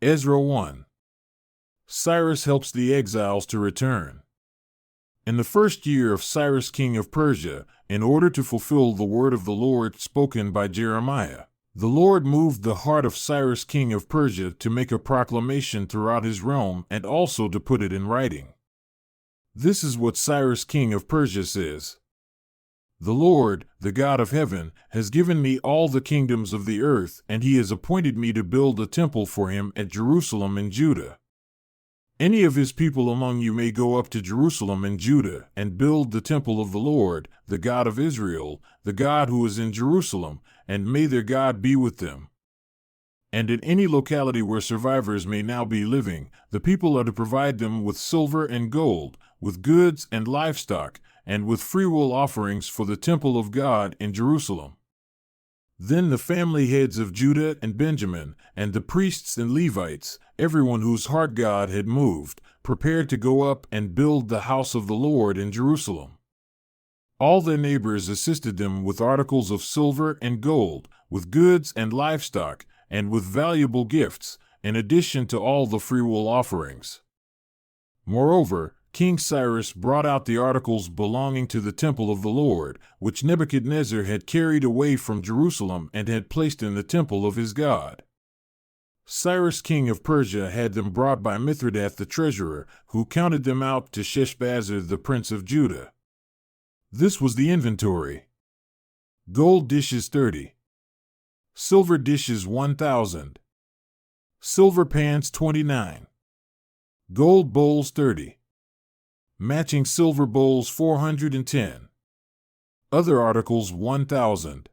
Ezra 1. Cyrus helps the exiles to return. In the first year of Cyrus king of Persia, in order to fulfill the word of the Lord spoken by Jeremiah, the Lord moved the heart of Cyrus king of Persia to make a proclamation throughout his realm and also to put it in writing. This is what Cyrus king of Persia says. The Lord, the God of heaven, has given me all the kingdoms of the earth, and he has appointed me to build a temple for him at Jerusalem in Judah. Any of his people among you may go up to Jerusalem and Judah and build the temple of the Lord, the God of Israel, the God who is in Jerusalem, and may their God be with them. And in any locality where survivors may now be living, the people are to provide them with silver and gold, with goods and livestock, and with freewill offerings for the temple of God in Jerusalem. Then the family heads of Judah and Benjamin, and the priests and Levites, everyone whose heart God had moved, prepared to go up and build the house of the Lord in Jerusalem. All their neighbors assisted them with articles of silver and gold, with goods and livestock, and with valuable gifts, in addition to all the freewill offerings. Moreover, King Cyrus brought out the articles belonging to the temple of the Lord, which Nebuchadnezzar had carried away from Jerusalem and had placed in the temple of his God. Cyrus king of Persia had them brought by Mithridath the treasurer, who counted them out to Sheshbazzar the prince of Judah. This was the inventory. Gold dishes 30. Silver dishes 1,000. Silver pans 29. Gold bowls 30. Matching silver bowls 410. Other articles 1,000.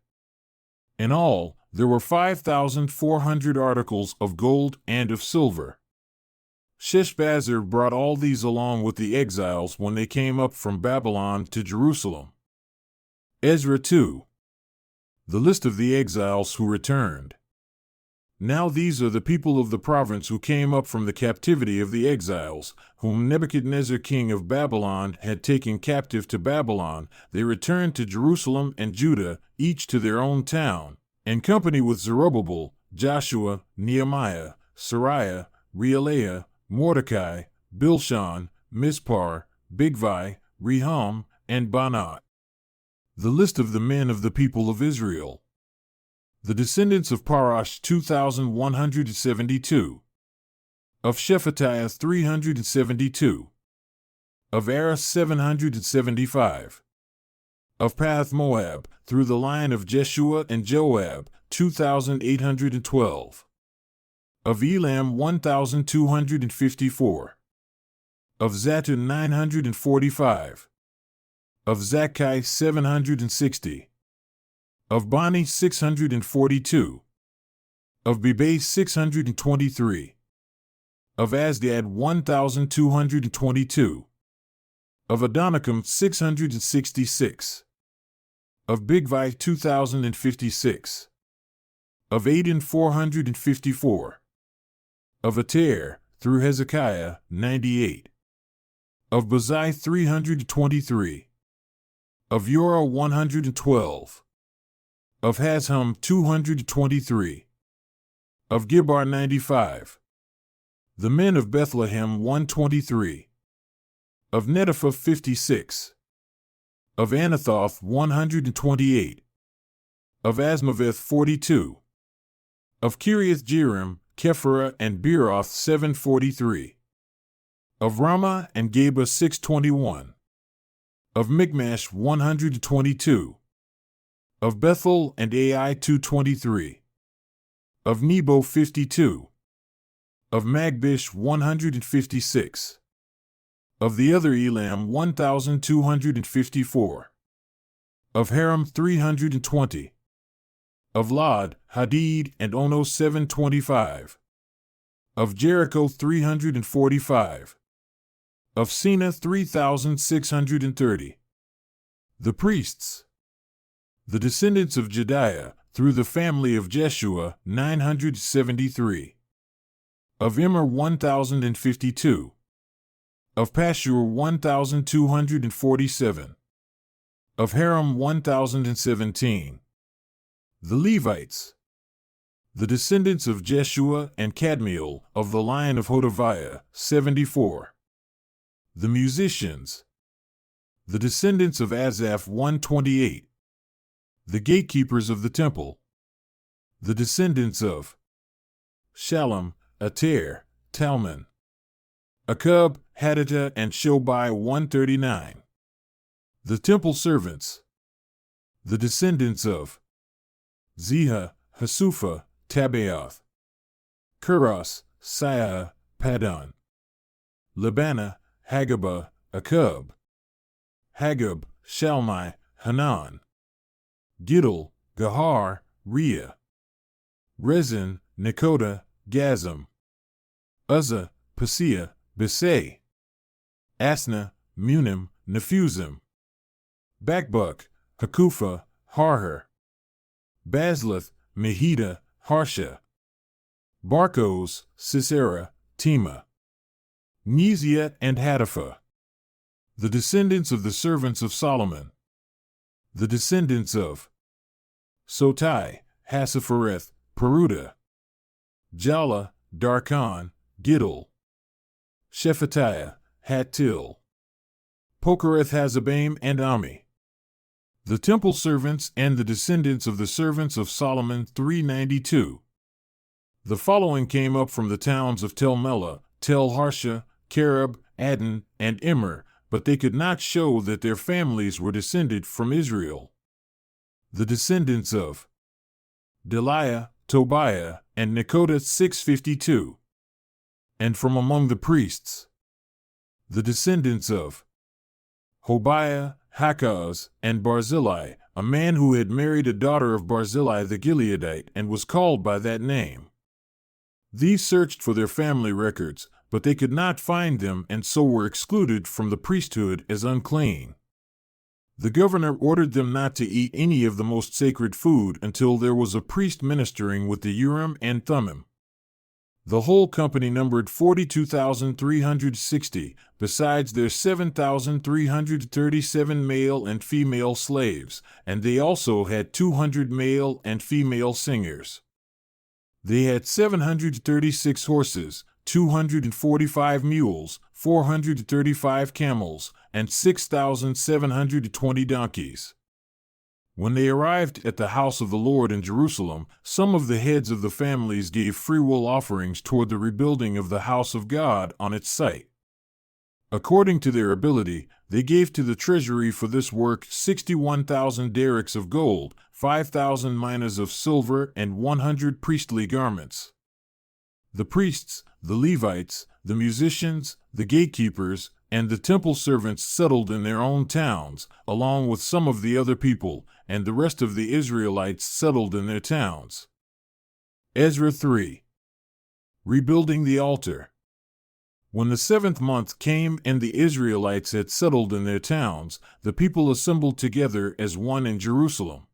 In all, there were 5,400 articles of gold and of silver. Sheshbazzar brought all these along with the exiles when they came up from Babylon to Jerusalem. Ezra 2. The list of the exiles who returned. Now these are the people of the province who came up from the captivity of the exiles, whom Nebuchadnezzar king of Babylon had taken captive to Babylon. They returned to Jerusalem and Judah, each to their own town, in company with Zerubbabel, Joshua, Nehemiah, Sariah, Reelaiah, Mordecai, Bilshan, Mispar, Bigvai, Rehum, and Banat. The list of the men of the people of Israel. The descendants of Parash 2,172. Of Shephatiah 372. Of Arah 775. Of Path Moab, through the line of Jeshua and Joab, 2,812. Of Elam 1,254. Of Zatun 945. Of Zakkai 760. Of Bani 642. Of Bebe 623. Of Asdad 1,222. Of Adonicum 666. Of Bigvai 2,056. Of Aden 454. Of Ater, through Hezekiah, 98. Of Bazai 323. Of Yorah 112. Of Hashum 223. Of Gibbar 95. The men of Bethlehem 123. Of Netopha 56. Of Anathoth 128. Of Asmaveth 42. Of Kiriath Jearim, Kephirah, and Beeroth 743. Of Ramah and Geba 621. Of Michmash 122. Of Bethel and Ai 223. Of Nebo 52. Of Magbish 156. Of the other Elam 1,254. Of Haram 320. Of Lod, Hadid, and Ono 725. Of Jericho 345. Of Sina 3,630. The priests. The descendants of Jediah, through the family of Jeshua, 973. Of Immer 1,052. Of Pashur 1,247. Of Haram 1,017. The Levites. The descendants of Jeshua and Kadmiel, of the line of Hodaviah, 74. The musicians. The descendants of Asaph, 128. The gatekeepers of the temple. The descendants of Shallum, Ater, Talmon, Akub, Haditha, and Shobai, 139. The temple servants. The descendants of Ziha, Hasufa, Tabaoth, Kuros, Siah, Padon, Labana, Hagabah, Akub, Hagab, Shalmai, Hanan, Giddel, Gahar, Rhea, Rezin, Nekoda, Gazam, Uzzah, Paseah, Besay, Asna, Munim, Nephusim, Bakbuk, Hakufa, Harher, Bazluth, Mehida, Harsha, Barkos, Sisera, Tema, Neziah, and Hatipha. The descendants of the servants of Solomon. The descendants of Sotai, Hassaphareth, Peruda, Jala, Darkon, Giddel, Shephatiah, Hattil, Pokereth Hazabaim, and Ami. The temple servants and the descendants of the servants of Solomon, 392. The following came up from the towns of Tel Melah, Tel Harsha, Kerub, Adon, and Immer, but they could not show that their families were descended from Israel. The descendants of Deliah, Tobiah, and Nekoda, 652. And from among the priests. The descendants of Hobiah, Hakaz, and Barzillai, a man who had married a daughter of Barzillai the Gileadite and was called by that name. These searched for their family records, but they could not find them and so were excluded from the priesthood as unclean. The governor ordered them not to eat any of the most sacred food until there was a priest ministering with the Urim and Thummim. The whole company numbered 42,360, besides their 7,337 male and female slaves, and they also had 200 male and female singers. They had 736 horses, 245 mules, 435 camels, and 6,720 donkeys. When they arrived at the house of the Lord in Jerusalem, some of the heads of the families gave freewill offerings toward the rebuilding of the house of God on its site. According to their ability, they gave to the treasury for this work 61,000 derricks of gold, 5,000 minas of silver, and 100 priestly garments. The priests, the Levites, the musicians, the gatekeepers, and the temple servants settled in their own towns, along with some of the other people, and the rest of the Israelites settled in their towns. Ezra 3. Rebuilding the altar. When the 7th month came and the Israelites had settled in their towns, the people assembled together as one in Jerusalem.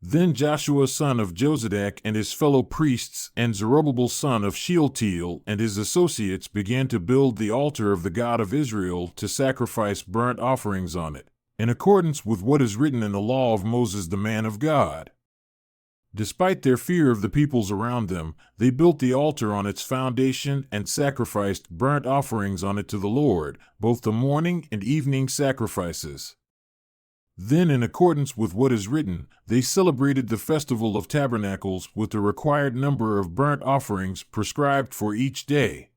Then Joshua son of Jozadak and his fellow priests and Zerubbabel son of Shealtiel and his associates began to build the altar of the God of Israel to sacrifice burnt offerings on it, in accordance with what is written in the law of Moses the man of God. Despite their fear of the peoples around them, they built the altar on its foundation and sacrificed burnt offerings on it to the Lord, both the morning and evening sacrifices. Then, in accordance with what is written, they celebrated the Festival of Tabernacles with the required number of burnt offerings prescribed for each day.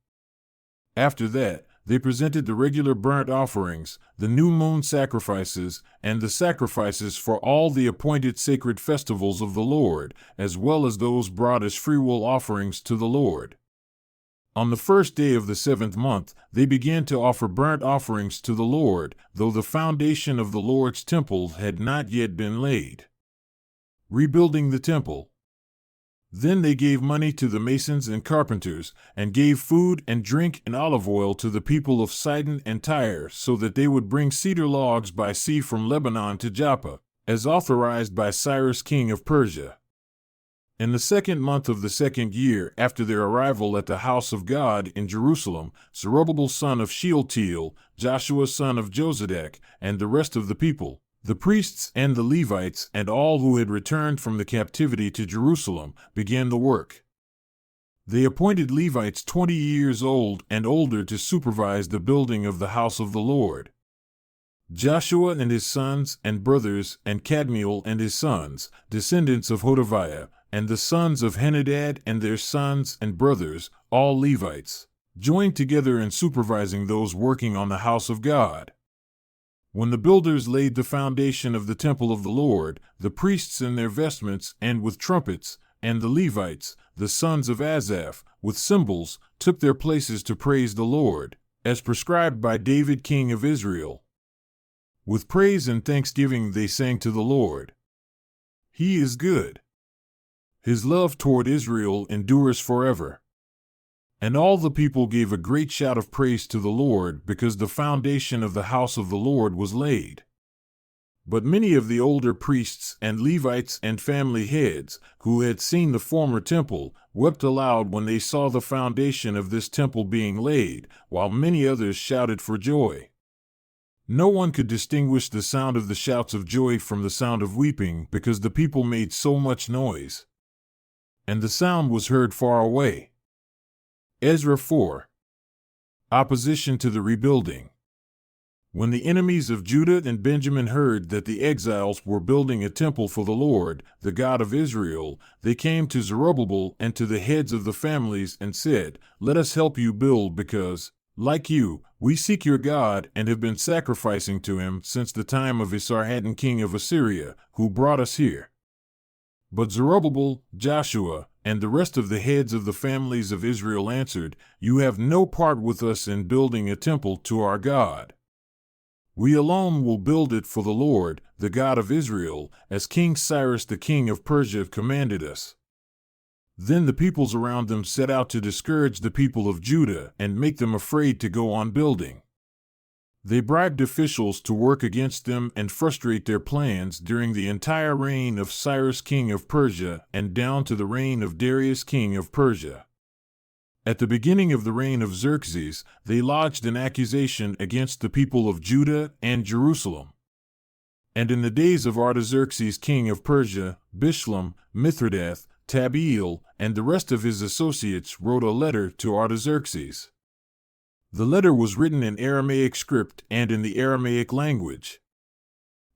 After that, they presented the regular burnt offerings, the new moon sacrifices, and the sacrifices for all the appointed sacred festivals of the Lord, as well as those brought as freewill offerings to the Lord. On the first day of the 7th month, they began to offer burnt offerings to the Lord, though the foundation of the Lord's temple had not yet been laid. Rebuilding the temple. Then they gave money to the masons and carpenters, and gave food and drink and olive oil to the people of Sidon and Tyre, so that they would bring cedar logs by sea from Lebanon to Joppa, as authorized by Cyrus king of Persia. In the 2nd month of the 2nd year after their arrival at the house of God in Jerusalem, Zerubbabel son of Shealtiel, Joshua son of Jozadak, and the rest of the people The priests and the Levites and all who had returned from the captivity to Jerusalem began the work. They appointed Levites 20 years old and older to supervise the building of the house of the Lord. Joshua and his sons and brothers, and Kadmiel and his sons, descendants of Hodaviah, and the sons of Henadad and their sons and brothers, all Levites, joined together in supervising those working on the house of God. When the builders laid the foundation of the temple of the Lord, the priests in their vestments and with trumpets, and the Levites, the sons of Asaph, with cymbals, took their places to praise the Lord, as prescribed by David king of Israel. With praise and thanksgiving they sang to the Lord. He is good. His love toward Israel endures forever. And all the people gave a great shout of praise to the Lord because the foundation of the house of the Lord was laid. But many of the older priests and Levites and family heads, who had seen the former temple, wept aloud when they saw the foundation of this temple being laid, while many others shouted for joy. No one could distinguish the sound of the shouts of joy from the sound of weeping because the people made so much noise. And the sound was heard far away. Ezra 4. Opposition to the rebuilding. When the enemies of Judah and Benjamin heard that the exiles were building a temple for the Lord, the God of Israel, they came to Zerubbabel and to the heads of the families and said, "Let us help you build because, like you, we seek your God and have been sacrificing to him since the time of Esarhaddon king of Assyria, who brought us here." But Zerubbabel, Joshua, and the rest of the heads of the families of Israel answered, "You have no part with us in building a temple to our God. We alone will build it for the Lord, the God of Israel, as King Cyrus the king of Persia commanded us." Then the peoples around them set out to discourage the people of Judah and make them afraid to go on building. They bribed officials to work against them and frustrate their plans during the entire reign of Cyrus king of Persia and down to the reign of Darius king of Persia. At the beginning of the reign of Xerxes, they lodged an accusation against the people of Judah and Jerusalem. And in the days of Artaxerxes king of Persia, Bishlam, Mithridath, Tabeel, and the rest of his associates wrote a letter to Artaxerxes. The letter was written in Aramaic script and in the Aramaic language.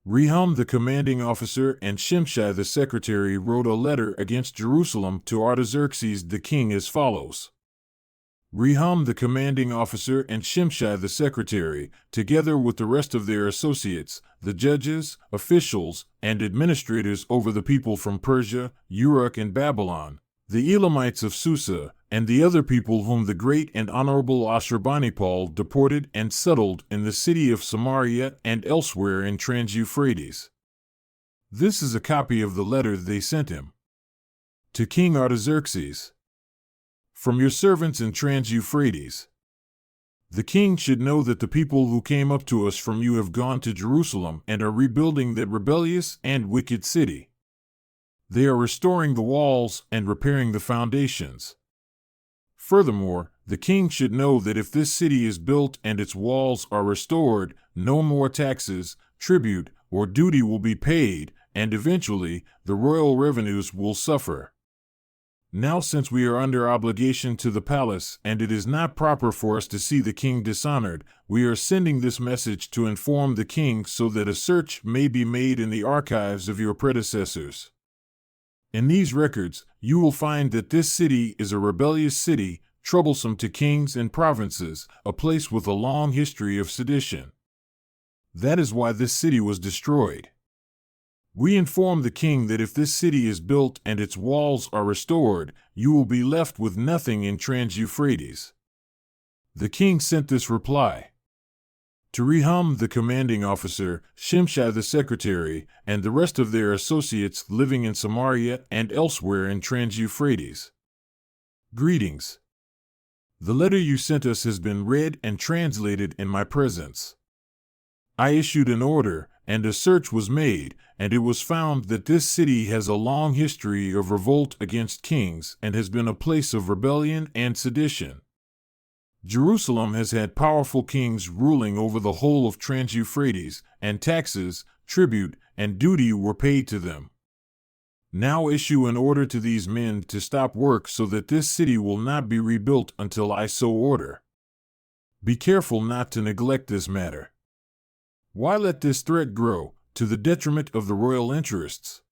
Rehum the commanding officer and Shimshai the secretary wrote a letter against Jerusalem to Artaxerxes the king as follows. Rehum the commanding officer and Shimshai the secretary, together with the rest of their associates, the judges, officials, and administrators over the people from Persia, Uruk, and Babylon, the Elamites of Susa, and the other people whom the great and honorable Ashurbanipal deported and settled in the city of Samaria and elsewhere in Trans-Euphrates. This is a copy of the letter they sent him. To King Artaxerxes. From your servants in Trans-Euphrates. The king should know that the people who came up to us from you have gone to Jerusalem and are rebuilding that rebellious and wicked city. They are restoring the walls and repairing the foundations. Furthermore, the king should know that if this city is built and its walls are restored, no more taxes, tribute, or duty will be paid, and eventually, the royal revenues will suffer. Now, since we are under obligation to the palace and it is not proper for us to see the king dishonored, we are sending this message to inform the king so that a search may be made in the archives of your predecessors. In these records, you will find that this city is a rebellious city, troublesome to kings and provinces, a place with a long history of sedition. That is why this city was destroyed. We inform the king that if this city is built and its walls are restored, you will be left with nothing in Trans-Euphrates. The king sent this reply. To Rehum the commanding officer, Shimshai the secretary, and the rest of their associates living in Samaria and elsewhere in Trans-Euphrates. Greetings. The letter you sent us has been read and translated in my presence. I issued an order, and a search was made, and it was found that this city has a long history of revolt against kings and has been a place of rebellion and sedition. Jerusalem has had powerful kings ruling over the whole of Trans-Euphrates, and taxes, tribute, and duty were paid to them. Now issue an order to these men to stop work so that this city will not be rebuilt until I so order. Be careful not to neglect this matter. Why let this threat grow, to the detriment of the royal interests?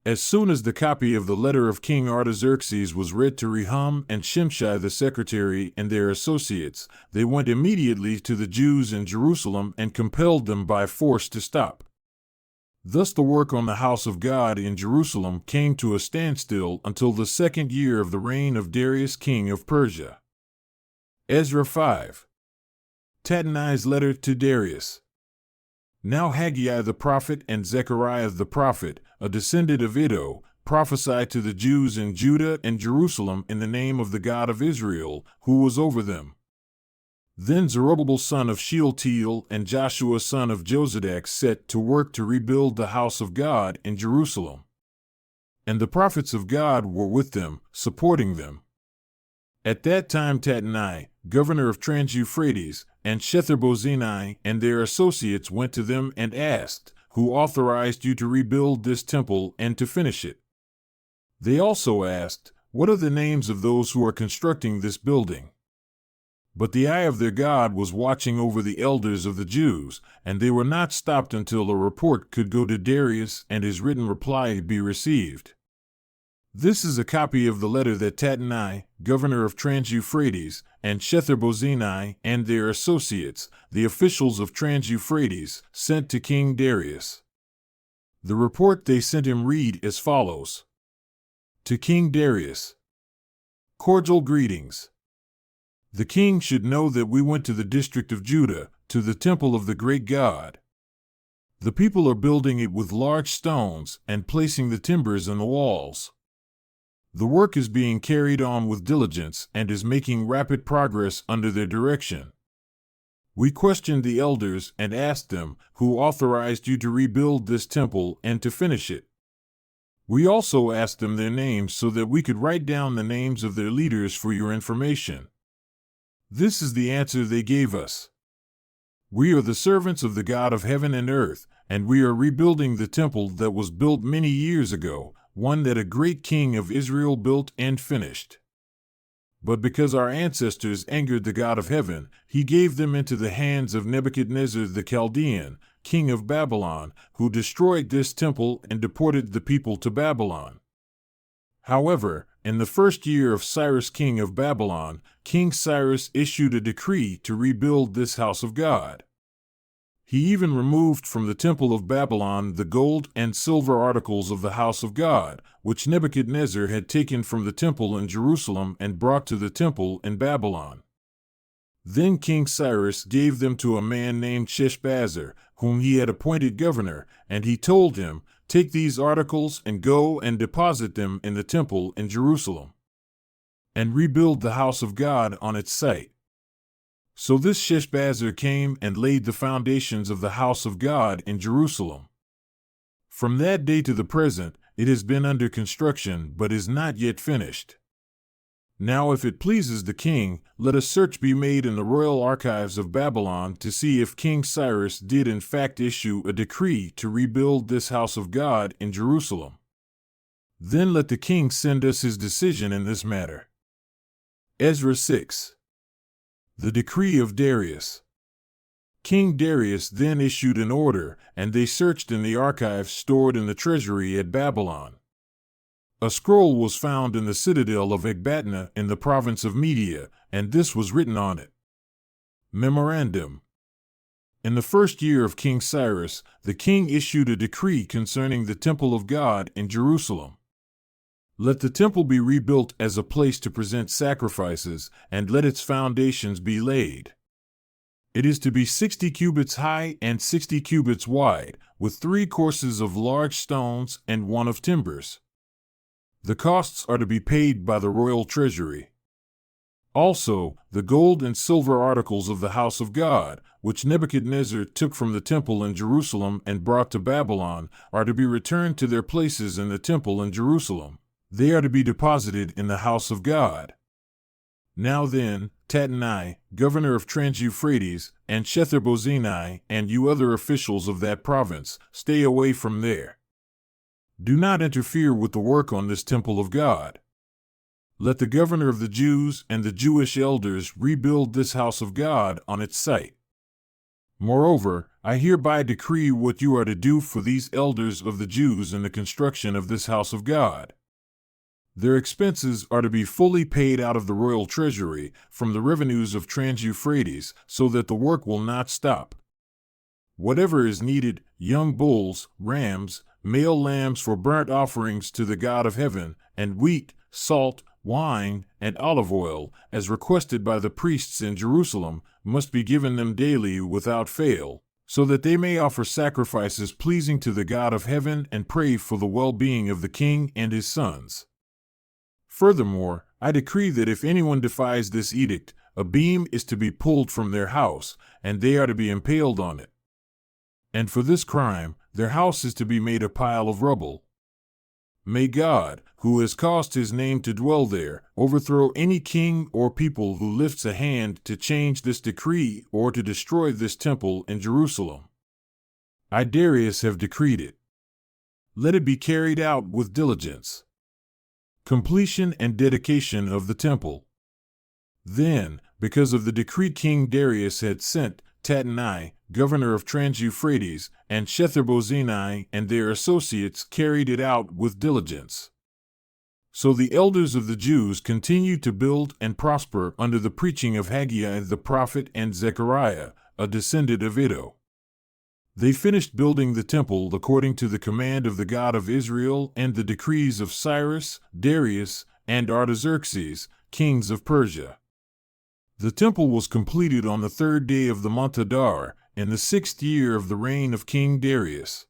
As soon as the copy of the letter of King Artaxerxes was read to Rehum and Shimshai the secretary and their associates, they went immediately to the Jews in Jerusalem and compelled them by force to stop. Thus the work on the house of God in Jerusalem came to a standstill until the 2nd year of the reign of Darius king of Persia. Ezra 5. Tattenai's letter to Darius. Now Haggai the prophet and Zechariah the prophet, a descendant of Iddo, prophesied to the Jews in Judah and Jerusalem in the name of the God of Israel, who was over them. Then Zerubbabel son of Shealtiel and Joshua son of Jozadak set to work to rebuild the house of God in Jerusalem. And the prophets of God were with them, supporting them. At that time Tattenai, governor of Trans-Euphrates, and Shethar-Bozenai and their associates went to them and asked, "Who authorized you to rebuild this temple and to finish it?" They also asked, "What are the names of those who are constructing this building?" But the eye of their God was watching over the elders of the Jews, and they were not stopped until a report could go to Darius and his written reply be received. This is a copy of the letter that Tattenai, governor of Trans-Euphrates, and Shethar-Bozenai and their associates, the officials of Trans-Euphrates, sent to King Darius. The report they sent him read as follows. To King Darius. Cordial greetings. The king should know that we went to the district of Judah, to the temple of the great God. The people are building it with large stones and placing the timbers in the walls. The work is being carried on with diligence and is making rapid progress under their direction. We questioned the elders and asked them, "Who authorized you to rebuild this temple and to finish it?" We also asked them their names so that we could write down the names of their leaders for your information. This is the answer they gave us. We are the servants of the God of heaven and earth, and we are rebuilding the temple that was built many years ago, one that a great king of Israel built and finished. But because our ancestors angered the God of heaven, he gave them into the hands of Nebuchadnezzar the Chaldean, king of Babylon, who destroyed this temple and deported the people to Babylon. However, in the 1st year of Cyrus king of Babylon, King Cyrus issued a decree to rebuild this house of God. He even removed from the temple of Babylon the gold and silver articles of the house of God, which Nebuchadnezzar had taken from the temple in Jerusalem and brought to the temple in Babylon. Then King Cyrus gave them to a man named Sheshbazzar, whom he had appointed governor, and he told him, "Take these articles and go and deposit them in the temple in Jerusalem, and rebuild the house of God on its site." So this Sheshbazzar came and laid the foundations of the house of God in Jerusalem. From that day to the present, it has been under construction but is not yet finished. Now if it pleases the king, let a search be made in the royal archives of Babylon to see if King Cyrus did in fact issue a decree to rebuild this house of God in Jerusalem. Then let the king send us his decision in this matter. Ezra 6. The decree of Darius. King Darius then issued an order, and they searched in the archives stored in the treasury at Babylon. A scroll was found in the citadel of Ecbatana in the province of Media, and this was written on it. Memorandum. In the 1st year of King Cyrus, the king issued a decree concerning the temple of God in Jerusalem. Let the temple be rebuilt as a place to present sacrifices, and let its foundations be laid. It is to be 60 cubits high and 60 cubits wide, with 3 courses of large stones and 1 of timbers. The costs are to be paid by the royal treasury. Also, the gold and silver articles of the house of God, which Nebuchadnezzar took from the temple in Jerusalem and brought to Babylon, are to be returned to their places in the temple in Jerusalem. They are to be deposited in the house of God. Now then, Tattenai, governor of Trans-Euphrates, and Shetharbozenai, and you other officials of that province, stay away from there. Do not interfere with the work on this temple of God. Let the governor of the Jews and the Jewish elders rebuild this house of God on its site. Moreover, I hereby decree what you are to do for these elders of the Jews in the construction of this house of God. Their expenses are to be fully paid out of the royal treasury from the revenues of Trans-Euphrates, so that the work will not stop. Whatever is needed, young bulls, rams, male lambs for burnt offerings to the God of heaven, and wheat, salt, wine, and olive oil, as requested by the priests in Jerusalem, must be given them daily without fail, so that they may offer sacrifices pleasing to the God of heaven and pray for the well-being of the king and his sons. Furthermore, I decree that if anyone defies this edict, a beam is to be pulled from their house, and they are to be impaled on it. And for this crime, their house is to be made a pile of rubble. May God, who has caused his name to dwell there, overthrow any king or people who lifts a hand to change this decree or to destroy this temple in Jerusalem. I, Darius, have decreed it. Let it be carried out with diligence. Completion and dedication of the temple. Then, because of the decree King Darius had sent, Tattenai, governor of Trans-Euphrates, and Shetharbozenai and their associates carried it out with diligence. So the elders of the Jews continued to build and prosper under the preaching of Haggai the prophet and Zechariah, a descendant of Iddo. They finished building the temple according to the command of the God of Israel and the decrees of Cyrus, Darius, and Artaxerxes, kings of Persia. The temple was completed on the 3rd day of the month Adar, in the 6th year of the reign of King Darius.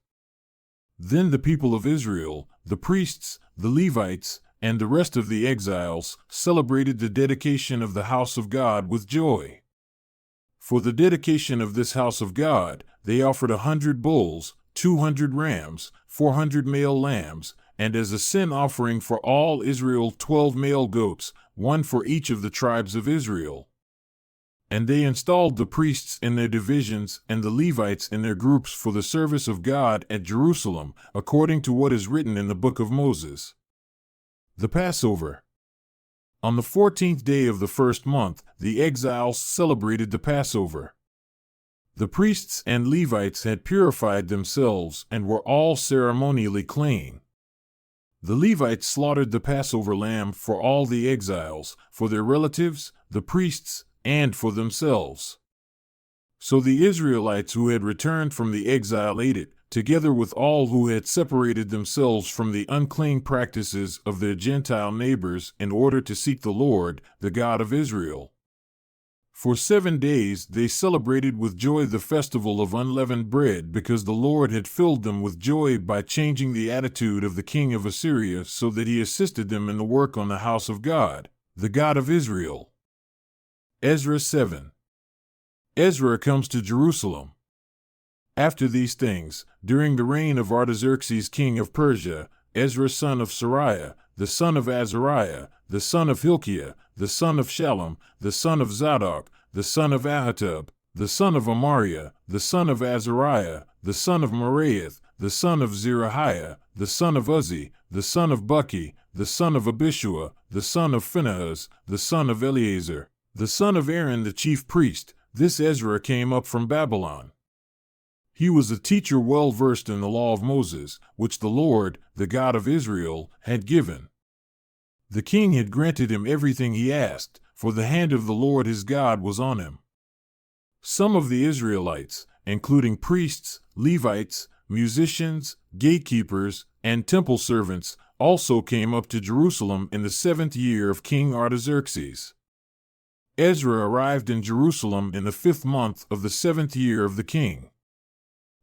Then the people of Israel, the priests, the Levites, and the rest of the exiles celebrated the dedication of the house of God with joy. For the dedication of this house of God, they offered 100 bulls, 200 rams, 400 male lambs, and as a sin offering for all Israel 12 male goats, one for each of the tribes of Israel. And they installed the priests in their divisions and the Levites in their groups for the service of God at Jerusalem, according to what is written in the Book of Moses. The Passover. On the 14th day of the 1st month, the exiles celebrated the Passover. The priests and Levites had purified themselves and were all ceremonially clean. The Levites slaughtered the Passover lamb for all the exiles, for their relatives, the priests, and for themselves. So the Israelites who had returned from the exile ate it, together with all who had separated themselves from the unclean practices of their Gentile neighbors in order to seek the Lord, the God of Israel. For 7 days they celebrated with joy the festival of unleavened bread, because the Lord had filled them with joy by changing the attitude of the king of Assyria, so that he assisted them in the work on the house of God, the God of Israel. Ezra 7. Ezra comes to Jerusalem. After these things, during the reign of Artaxerxes king of Persia, Ezra son of Sariah, the son of Azariah, the son of Hilkiah, the son of Shallum, the son of Zadok, the son of Ahitub, the son of Amariah, the son of Azariah, the son of Meraioth, the son of Zerahiah, the son of Uzzi, the son of Buki, the son of Abishua, the son of Phinehas, the son of Eleazar, the son of Aaron the chief priest. This Ezra came up from Babylon. He was a teacher well versed in the law of Moses, which the Lord, the God of Israel, had given. The king had granted him everything he asked, for the hand of the Lord his God was on him. Some of the Israelites, including priests, Levites, musicians, gatekeepers, and temple servants, also came up to Jerusalem in the 7th year of King Artaxerxes. Ezra arrived in Jerusalem in the 5th month of the 7th year of the king.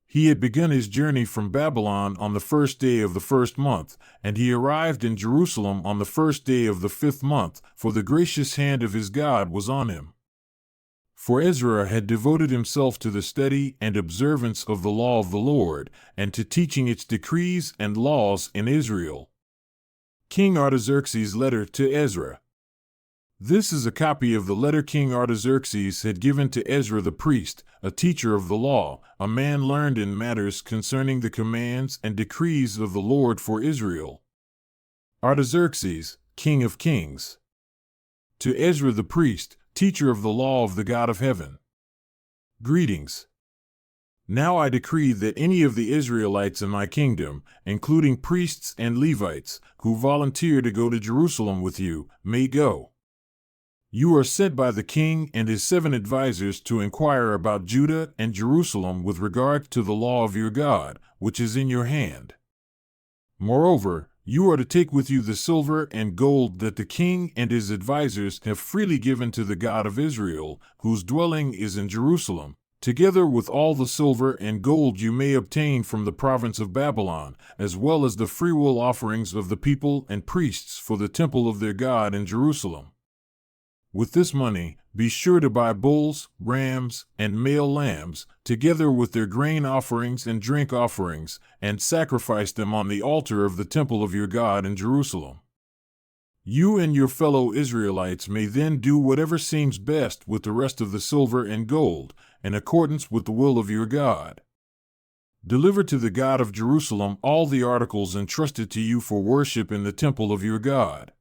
He had begun his journey from Babylon on the 1st day of the 1st month, and he arrived in Jerusalem on the 1st day of the 5th month, for the gracious hand of his God was on him. For Ezra had devoted himself to the study and observance of the law of the Lord, and to teaching its decrees and laws in Israel. King Artaxerxes' letter to Ezra. This is a copy of the letter King Artaxerxes had given to Ezra the priest, a teacher of the law, a man learned in matters concerning the commands and decrees of the Lord for Israel. Artaxerxes, King of Kings. To Ezra the priest, teacher of the law of the God of heaven. Greetings. Now I decree that any of the Israelites in my kingdom, including priests and Levites, who volunteer to go to Jerusalem with you, may go. You are sent by the king and his 7 advisers to inquire about Judah and Jerusalem with regard to the law of your God, which is in your hand. Moreover, you are to take with you the silver and gold that the king and his advisers have freely given to the God of Israel, whose dwelling is in Jerusalem, together with all the silver and gold you may obtain from the province of Babylon, as well as the freewill offerings of the people and priests for the temple of their God in Jerusalem. With this money, be sure to buy bulls, rams, and male lambs, together with their grain offerings and drink offerings, and sacrifice them on the altar of the temple of your God in Jerusalem. You and your fellow Israelites may then do whatever seems best with the rest of the silver and gold, in accordance with the will of your God. Deliver to the God of Jerusalem all the articles entrusted to you for worship in the temple of your God,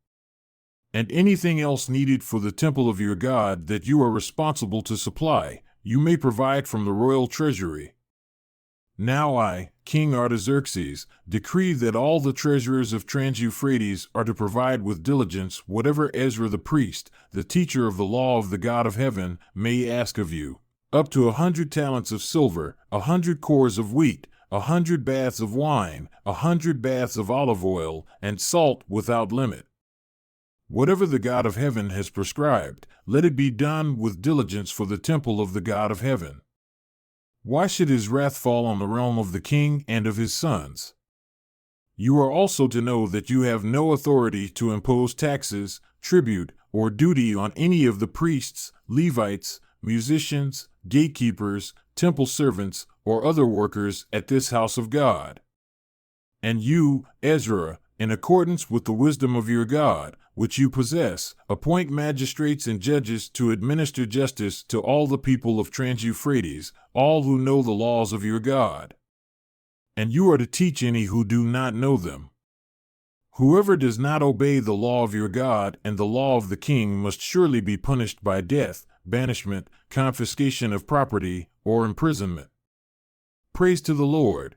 and anything else needed for the temple of your God that you are responsible to supply, you may provide from the royal treasury. Now I, King Artaxerxes, decree that all the treasurers of Trans-Euphrates are to provide with diligence whatever Ezra the priest, the teacher of the law of the God of heaven, may ask of you, up to 100 talents of silver, 100 cores of wheat, 100 baths of wine, 100 baths of olive oil, and salt without limit. Whatever the God of heaven has prescribed, let it be done with diligence for the temple of the God of heaven. Why should his wrath fall on the realm of the king and of his sons? You are also to know that you have no authority to impose taxes, tribute, or duty on any of the priests, Levites, musicians, gatekeepers, temple servants, or other workers at this house of God. And you, Ezra, in accordance with the wisdom of your God, which you possess, appoint magistrates and judges to administer justice to all the people of Trans-Euphrates, all who know the laws of your God. And you are to teach any who do not know them. Whoever does not obey the law of your God and the law of the king must surely be punished by death, banishment, confiscation of property, or imprisonment. Praise to the Lord.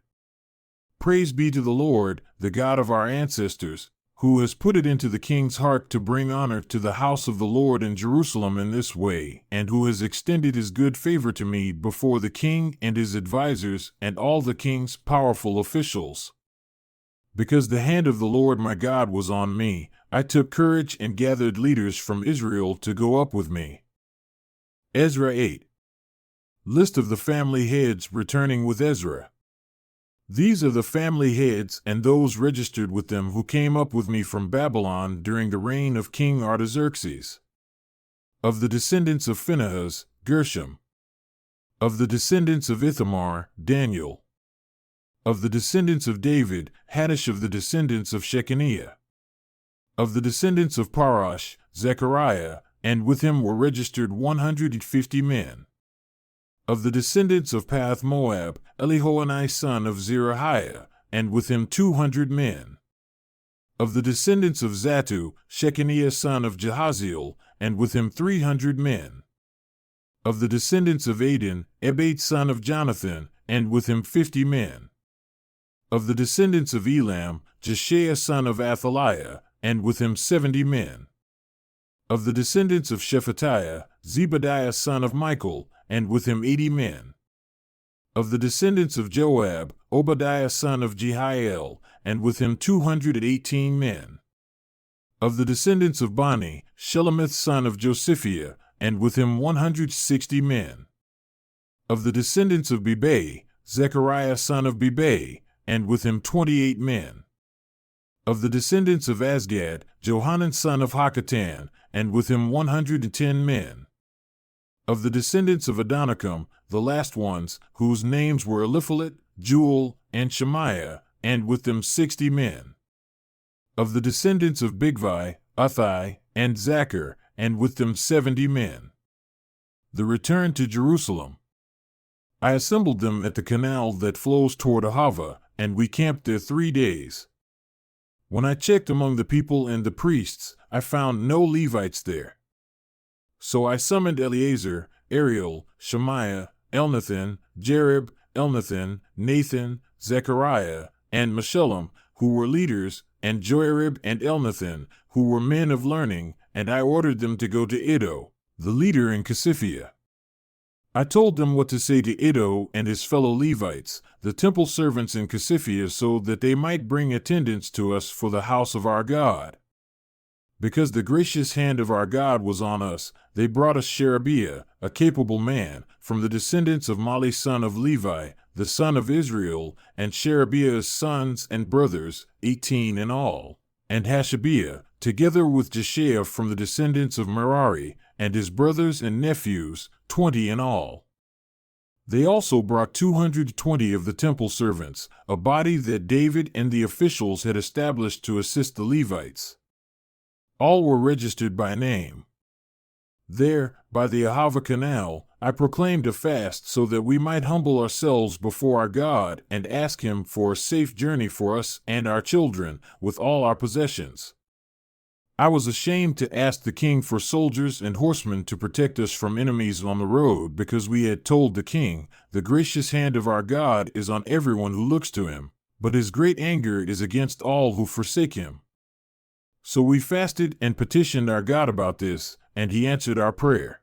Praise be to the Lord, the God of our ancestors, who has put it into the king's heart to bring honor to the house of the Lord in Jerusalem in this way, and who has extended his good favor to me before the king and his advisers and all the king's powerful officials. Because the hand of the Lord my God was on me, I took courage and gathered leaders from Israel to go up with me. Ezra 8. List of the family heads returning with Ezra. These are the family heads and those registered with them who came up with me from Babylon during the reign of King Artaxerxes. Of the descendants of Phinehas, Gershom. Of the descendants of Ithamar, Daniel. Of the descendants of David, Hattush. Of the descendants of Shechaniah. Of the descendants of Parash, Zechariah, and with him were registered 150 men. Of the descendants of Path-Moab, Elihoenai son of Zerubbabel, and with him 200 men. Of the descendants of Zattu, Shechaniah son of Jahaziel, and with him 300 men. Of the descendants of Adin, Ebed son of Jonathan, and with him 50 men. Of the descendants of Elam, Jeshaiah son of Athaliah, and with him 70 men. Of the descendants of Shephatiah, Zebadiah son of Michael, and with him 80 men. Of the descendants of Joab, Obadiah son of Jehiel, and with him 218 men. Of the descendants of Bani, Shelemith son of Josiphiah, and with him 160 men. Of the descendants of Bebai, Zechariah son of Bebai, and with him 28 men. Of the descendants of Azgad, Johanan son of Hakatan, and with him 110 men. Of the descendants of Adonikam, the last ones, whose names were Eliphalet, Jewel, and Shemaiah, and with them 60 men. Of the descendants of Bigvai, Uthai, and Zachar, and with them 70 men. The return to Jerusalem. I assembled them at the canal that flows toward Ahava, and we camped there 3 days. When I checked among the people and the priests, I found no Levites there. So I summoned Eleazar, Ariel, Shemaiah, Elnathan, Jerib, Elnathan, Nathan, Zechariah, and Meshullam, who were leaders, and Joarib and Elnathan, who were men of learning, and I ordered them to go to Iddo, the leader in Casiphia. I told them what to say to Iddo and his fellow Levites, the temple servants in Casiphia, so that they might bring attendance to us for the house of our God. Because the gracious hand of our God was on us, they brought us Sherebiah, a capable man, from the descendants of Mali son of Levi, the son of Israel, and Sherebiah's sons and brothers, 18 in all, and Hashabiah, together with Jeshiah from the descendants of Merari, and his brothers and nephews, 20 in all. They also brought 220 of the temple servants, a body that David and the officials had established to assist the Levites. All were registered by name. There, by the Ahava Canal, I proclaimed a fast so that we might humble ourselves before our God and ask Him for a safe journey for us and our children, with all our possessions. I was ashamed to ask the king for soldiers and horsemen to protect us from enemies on the road, because we had told the king, "The gracious hand of our God is on everyone who looks to Him, but His great anger is against all who forsake Him." So we fasted and petitioned our God about this, and He answered our prayer.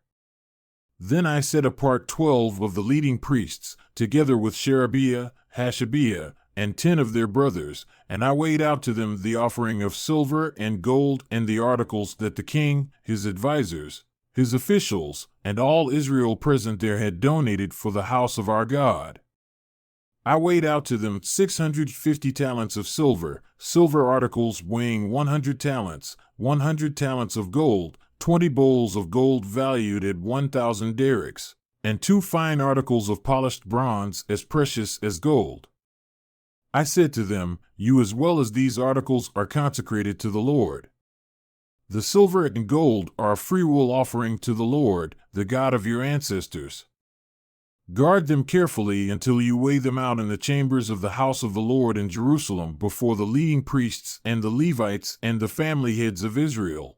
Then I set apart 12 of the leading priests, together with Sherebiah, Hashabiah, and 10 of their brothers, and I weighed out to them the offering of silver and gold and the articles that the king, his advisers, his officials, and all Israel present there had donated for the house of our God. I weighed out to them 650 talents of silver, silver articles weighing 100 talents, 100 talents of gold, 20 bowls of gold valued at 1,000 darics, and 2 fine articles of polished bronze as precious as gold. I said to them, "You as well as these articles are consecrated to the Lord. The silver and gold are a freewill offering to the Lord, the God of your ancestors. Guard them carefully until you weigh them out in the chambers of the house of the Lord in Jerusalem before the leading priests and the Levites and the family heads of Israel."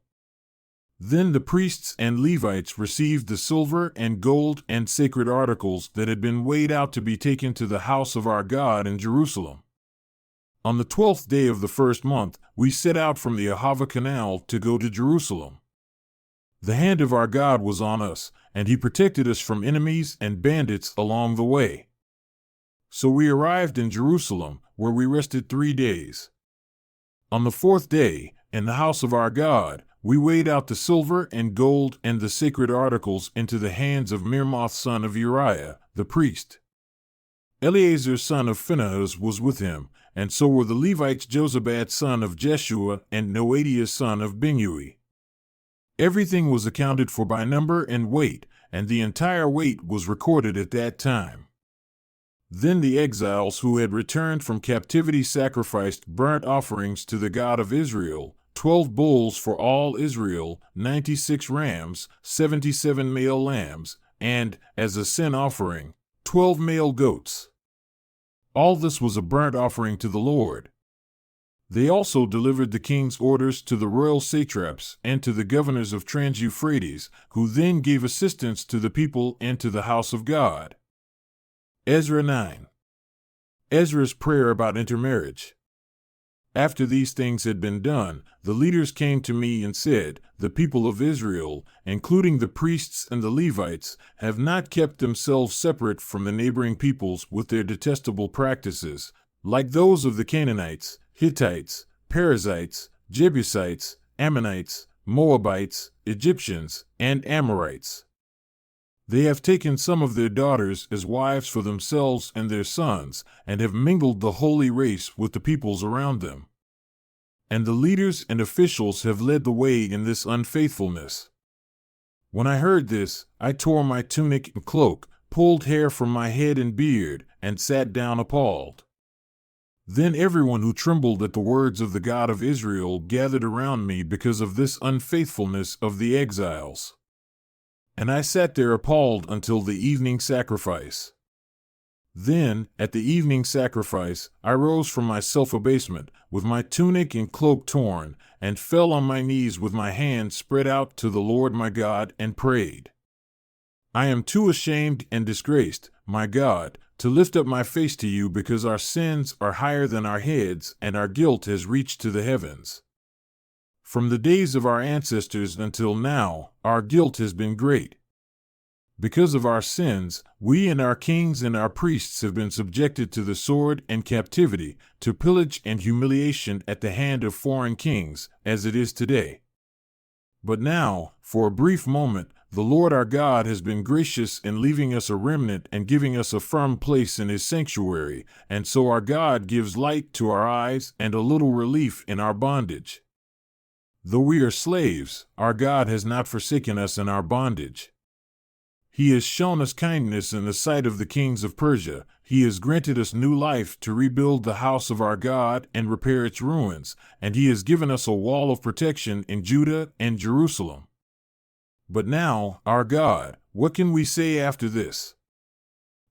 Then the priests and Levites received the silver and gold and sacred articles that had been weighed out to be taken to the house of our God in Jerusalem. On the 12th day of the first month, we set out from the Ahava Canal to go to Jerusalem. The hand of our God was on us, and He protected us from enemies and bandits along the way. So we arrived in Jerusalem, where we rested 3 days. On the 4th day, in the house of our God, we weighed out the silver and gold and the sacred articles into the hands of Mirmoth son of Uriah, the priest. Eleazar son of Phinehas was with him, and so were the Levites Jozabad son of Jeshua and Noadiah son of Binnui. Everything was accounted for by number and weight, and the entire weight was recorded at that time. Then the exiles who had returned from captivity sacrificed burnt offerings to the God of Israel, 12 bulls for all Israel, 96 rams, 77 male lambs, and, as a sin offering, 12 male goats. All this was a burnt offering to the Lord. They also delivered the king's orders to the royal satraps and to the governors of Trans-Euphrates, who then gave assistance to the people and to the house of God. Ezra 9. Ezra's prayer about intermarriage. After these things had been done, the leaders came to me and said, "The people of Israel, including the priests and the Levites, have not kept themselves separate from the neighboring peoples with their detestable practices, like those of the Canaanites, Hittites, Perizzites, Jebusites, Ammonites, Moabites, Egyptians, and Amorites. They have taken some of their daughters as wives for themselves and their sons, and have mingled the holy race with the peoples around them. And the leaders and officials have led the way in this unfaithfulness." When I heard this, I tore my tunic and cloak, pulled hair from my head and beard, and sat down appalled. Then everyone who trembled at the words of the God of Israel gathered around me because of this unfaithfulness of the exiles. And I sat there appalled until the evening sacrifice. Then, at the evening sacrifice, I rose from my self-abasement, with my tunic and cloak torn, and fell on my knees with my hands spread out to the Lord my God, and prayed. I am too ashamed and disgraced, my God, to lift up my face to you because our sins are higher than our heads and our guilt has reached to the heavens. From the days of our ancestors until now, our guilt has been great. Because of our sins, we and our kings and our priests have been subjected to the sword and captivity, to pillage and humiliation at the hand of foreign kings, as it is today. But now, for a brief moment, the Lord our God has been gracious in leaving us a remnant and giving us a firm place in His sanctuary, and so our God gives light to our eyes and a little relief in our bondage. Though we are slaves, our God has not forsaken us in our bondage. He has shown us kindness in the sight of the kings of Persia. He has granted us new life to rebuild the house of our God and repair its ruins, and He has given us a wall of protection in Judah and Jerusalem. But now, our God, what can we say after this?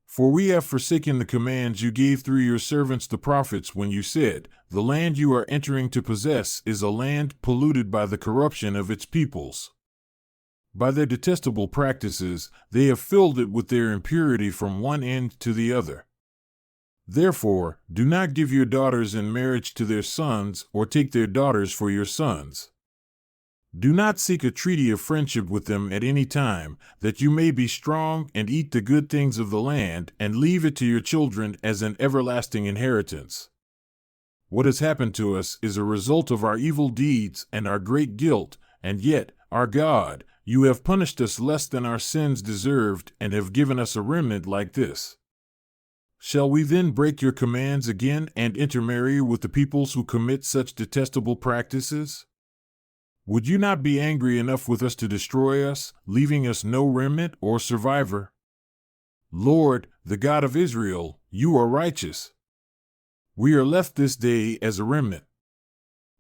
For we have forsaken the commands you gave through your servants the prophets when you said, "The land you are entering to possess is a land polluted by the corruption of its peoples. By their detestable practices, they have filled it with their impurity from one end to the other. Therefore, do not give your daughters in marriage to their sons, or take their daughters for your sons. Do not seek a treaty of friendship with them at any time, that you may be strong and eat the good things of the land, and leave it to your children as an everlasting inheritance. What has happened to us is a result of our evil deeds and our great guilt, and yet, our God, you have punished us less than our sins deserved and have given us a remnant like this. Shall we then break your commands again and intermarry with the peoples who commit such detestable practices? Would you not be angry enough with us to destroy us, leaving us no remnant or survivor? Lord, the God of Israel, you are righteous. We are left this day as a remnant.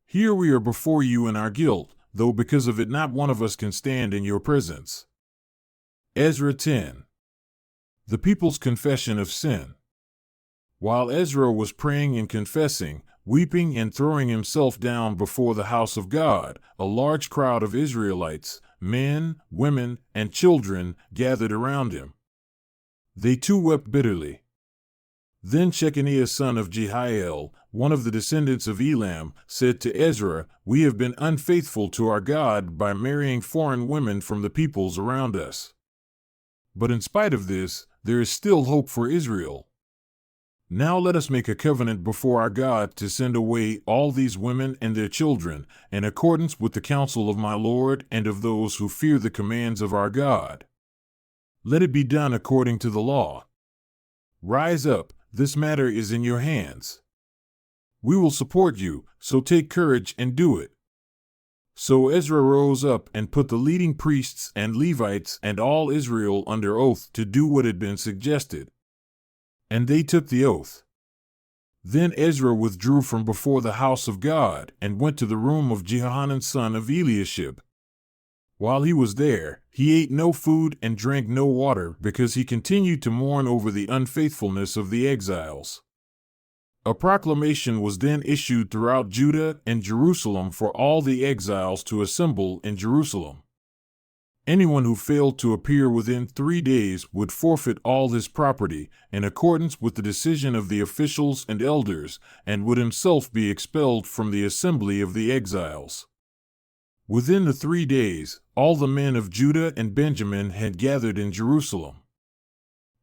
Here we are before you in our guilt, though because of it not one of us can stand in your presence. Ezra 10. The people's confession of sin. While Ezra was praying and confessing, weeping and throwing himself down before the house of God, a large crowd of Israelites, men, women, and children, gathered around him. They too wept bitterly. Then Shechaniah son of Jehiel, one of the descendants of Elam, said to Ezra, "We have been unfaithful to our God by marrying foreign women from the peoples around us. But in spite of this, there is still hope for Israel. Now let us make a covenant before our God to send away all these women and their children, in accordance with the counsel of my Lord and of those who fear the commands of our God. Let it be done according to the law. Rise up, this matter is in your hands. We will support you, so take courage and do it." So Ezra rose up and put the leading priests and Levites and all Israel under oath to do what had been suggested. And they took the oath. Then Ezra withdrew from before the house of God and went to the room of Jehohanan son of Eliashib. While he was there, he ate no food and drank no water because he continued to mourn over the unfaithfulness of the exiles. A proclamation was then issued throughout Judah and Jerusalem for all the exiles to assemble in Jerusalem. Anyone who failed to appear within 3 days would forfeit all his property, in accordance with the decision of the officials and elders, and would himself be expelled from the assembly of the exiles. Within the 3 days, all the men of Judah and Benjamin had gathered in Jerusalem.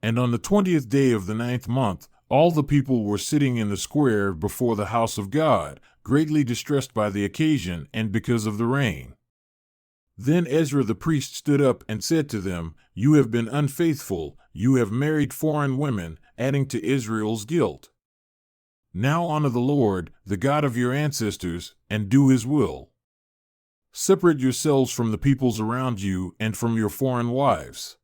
And on the 20th day of the 9th month, all the people were sitting in the square before the house of God, greatly distressed by the occasion and because of the rain. Then Ezra the priest stood up and said to them, "You have been unfaithful, you have married foreign women, adding to Israel's guilt. Now honor the Lord, the God of your ancestors, and do His will. Separate yourselves from the peoples around you and from your foreign wives."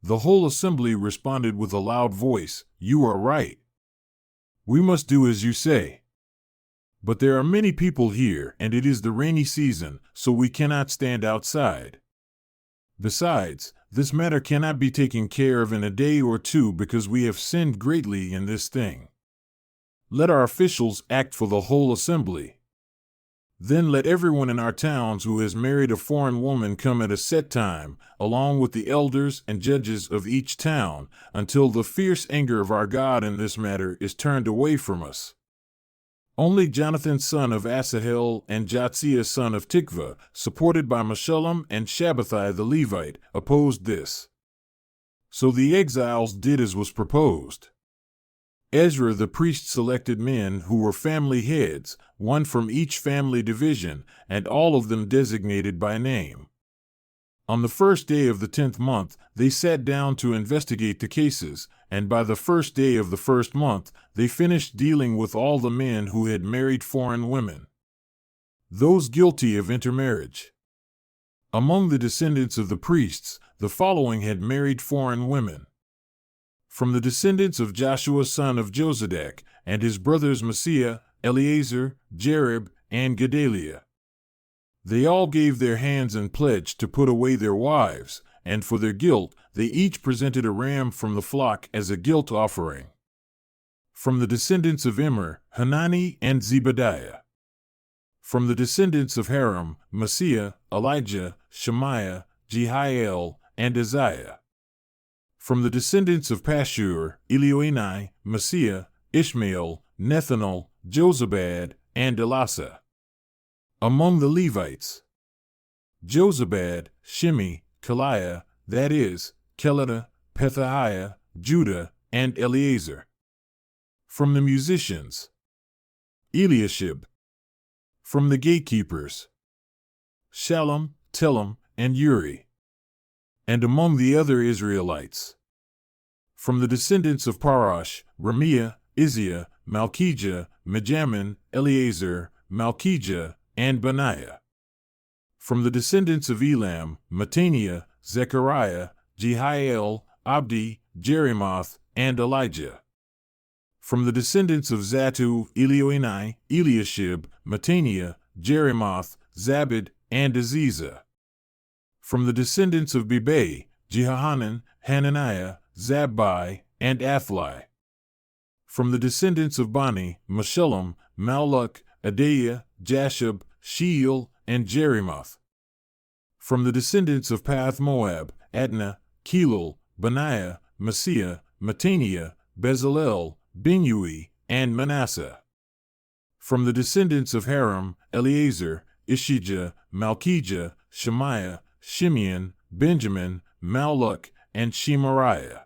The whole assembly responded with a loud voice, "You are right." We must do as you say. But there are many people here, and it is the rainy season, so we cannot stand outside. Besides, this matter cannot be taken care of in a day or two because we have sinned greatly in this thing. Let our officials act for the whole assembly. Then let everyone in our towns who has married a foreign woman come at a set time, along with the elders and judges of each town, until the fierce anger of our God in this matter is turned away from us. Only Jonathan son of Asahel and Jotziah son of Tikvah, supported by Meshullam and Shabbathai the Levite, opposed this. So the exiles did as was proposed. Ezra the priest selected men who were family heads, one from each family division, and all of them designated by name. On the first day of the 10th month, they sat down to investigate the cases, and by the first day of the first month, they finished dealing with all the men who had married foreign women. Those guilty of intermarriage. Among the descendants of the priests, the following had married foreign women. From the descendants of Joshua son of Jozadak, and his brothers Messiah, Eleazar, Jerib, and Gedaliah. They all gave their hands in pledge to put away their wives, and for their guilt they each presented a ram from the flock as a guilt offering. From the descendants of Immer, Hanani and Zebadiah. From the descendants of Haram, Messiah, Elijah, Shemaiah, Jehiel, and Isaiah. From the descendants of Pashur, Elioenai, Messiah, Ishmael, Nethanel, Jozabad, and Elasa. Among the Levites: Jozabad, Shimi, Kaliah, that is, Kelida, Pethahiah, Judah, and Eleazar. From the musicians: Eliashib. From the gatekeepers: Shallum, Telem, and Uri. And among the other Israelites: from the descendants of Parash, Ramiah, Izziah, Malchijah, Mijamin, Eleazar, Malchijah, and Benaiah. From the descendants of Elam, Mattaniah, Zechariah, Jehiel, Abdi, Jerimoth, and Elijah. From the descendants of Zatu, Elioenai, Eliashib, Mattaniah, Jerimoth, Zabad, and Aziza. From the descendants of Bebai, Jehohanan, Hananiah, Zabbai, and Athli. From the descendants of Bani, Meshullam, Malluch, Adaiah, Jashub, Sheil, and Jerimoth. From the descendants of Path Moab, Adnah, Kelal, Benaiah, Messiah, Mattaniah, Bezalel, Binui, and Manasseh. From the descendants of Haram, Eleazar, Ishijah, Malchijah, Shemaiah, Shimeon, Benjamin, Malluch, and Shemariah.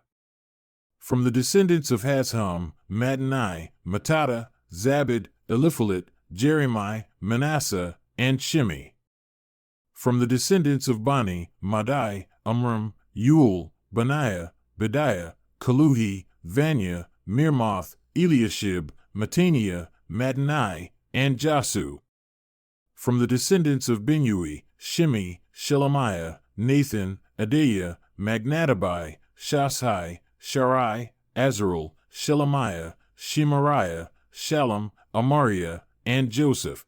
From the descendants of Hashum, Mattenai, Mattada, Zabad, Eliphalet, Jeremiah, Manasseh, and Shimi. From the descendants of Bani, Madai, Amram, Yul, Benaiah, Bediah, Kaluhi, Vanya, Mirmoth, Eliashib, Mattaniah, Mattenai, and Jasu. From the descendants of Binui, Shimi, Shelemiah, Nathan, Adaiah, Magnadabai, Shashai, Sharai, Azarel, Shelemiah, Shemariah, Shallum, Amariah, and Joseph.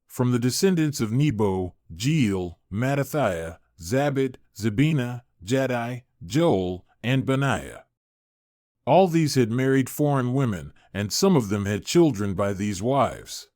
From the descendants of Nebo, Jeiel, Mattathiah, Zabad, Zabina, Jaddai, Joel, and Benaiah. All these had married foreign women, and some of them had children by these wives.